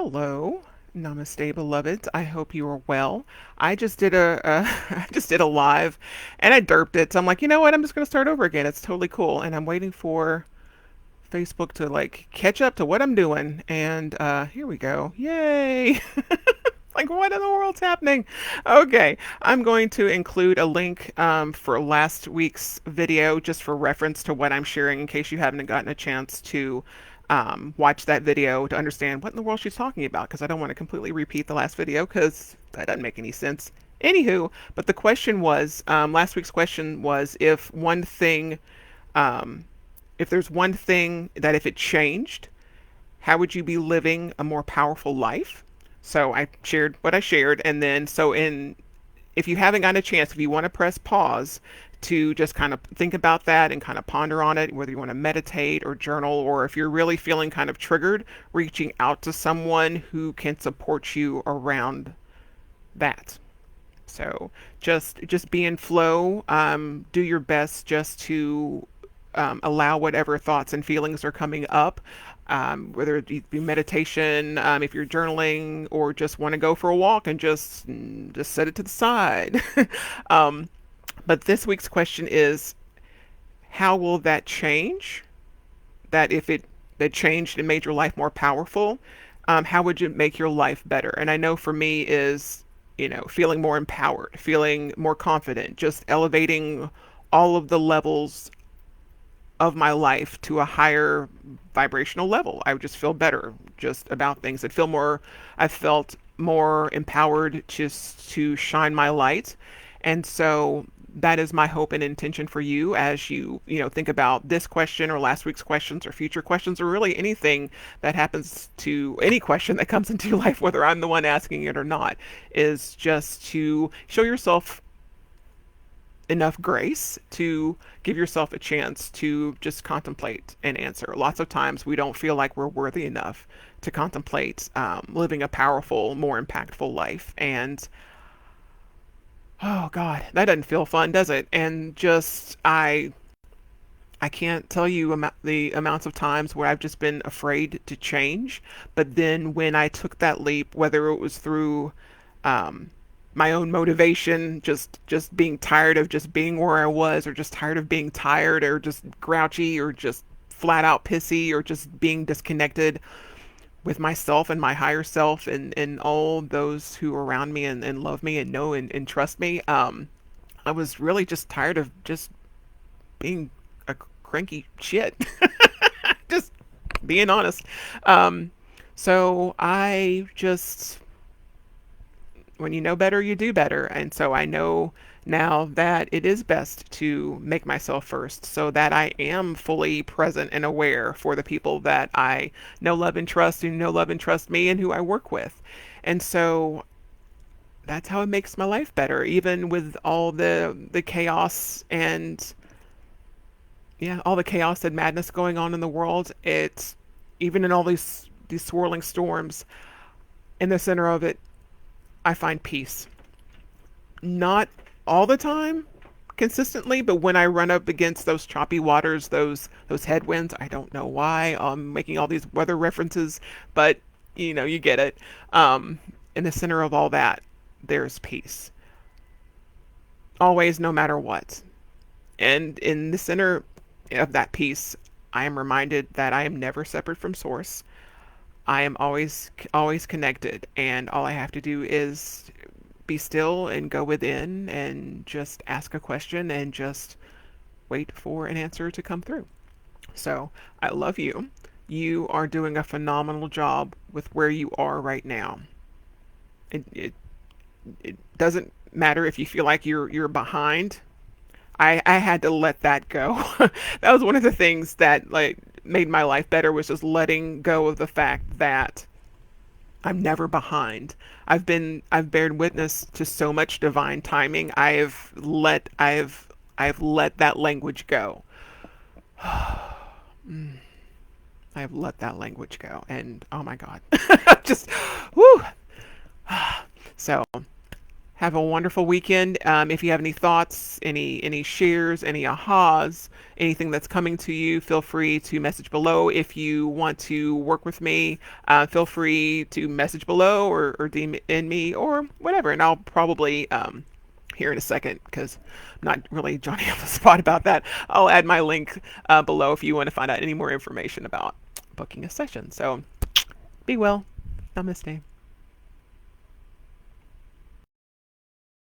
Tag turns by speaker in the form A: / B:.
A: Hello, namaste, beloveds. I hope you are well. I just did a I just did a live, and I derped it. So I'm like, you know what? I'm just gonna start over again. It's totally cool, and I'm waiting for Facebook to like catch up to what I'm doing. And here we go. Yay! Like, what in the world's happening? Okay, I'm going to include a link for last week's video just for reference to what I'm sharing in case you haven't gotten a chance to watch that video to understand what in the world she's talking about, because I don't want to completely repeat the last video because that doesn't make any sense. Anywho, but the question was last week's question was um, if there's one thing that if it changed, how would you be living a more powerful life? So I shared what I shared, and then so in if you haven't gotten a chance, if you want to press pause to just kind of think about that and kind of ponder on it, whether you want to meditate or journal, or if you're really feeling kind of triggered, reaching out to someone who can support you around that. So just be in flow. Do your best just to allow whatever thoughts and feelings are coming up, whether it be meditation, if you're journaling, or just want to go for a walk and just set it to the side. um, but this week's question is, how will that change? That if it that changed and made your life more powerful, how would you make your life better? And I know for me is, feeling more empowered, feeling more confident, just elevating all of the levels of my life to a higher vibrational level. I would just feel better just about things. I felt more empowered just to shine my light. And so that is my hope and intention for you as think about this question or last week's questions or future questions, or really anything that happens to any question that comes into your life, whether I'm the one asking it or not, is just to show yourself enough grace to give yourself a chance to just contemplate and answer. Lots of times we don't feel like we're worthy enough to contemplate living a powerful, more impactful life. And oh God, that doesn't feel fun, does it? And just I can't tell you the amounts of times where I've just been afraid to change. But then when I took that leap, whether it was through um, my own motivation, just being tired of just being where I was, or just tired of being tired, or just grouchy, or just flat out pissy, or just being disconnected with myself and my higher self, and all those who are around me and love me and know and trust me. I was really just tired of just being a cranky shit. Just being honest. Um, so I just, when you know better, you do better. And so I know now that it is best to make myself first so that I am fully present and aware for the people that I know, love, and trust, who know, love, and trust me, and who I work with. And so that's how it makes my life better, even with all the chaos and yeah, all the chaos and madness going on in the world. It's even in all these swirling storms, in the center of it, I find peace. Not all the time, consistently, but when I run up against those choppy waters, those headwinds, I don't know why I'm making all these weather references, but you get it. Um, in the center of all that, there's peace. Always, no matter what. And in the center of that peace, I am reminded that I am never separate from source. I am always connected, and all I have to do is be still and go within and just ask a question and just wait for an answer to come through. So I love you. You are doing a phenomenal job with where you are right now. It doesn't matter if you feel like you're behind. I had to let that go. That was one of the things that like made my life better, was just letting go of the fact that I'm never behind. I've bared witness to so much divine timing. I've let that language go. I have let that language go, and oh my God, just whoo. So Have a wonderful weekend. If you have any thoughts, any shares, any ahas, anything that's coming to you, feel free to message below. If you want to work with me, feel free to message below or DM me or whatever. And I'll probably here in a second, because I'm not really Johnny on the spot about that. I'll add my link below if you want to find out any more information about booking a session. So be well. Namaste.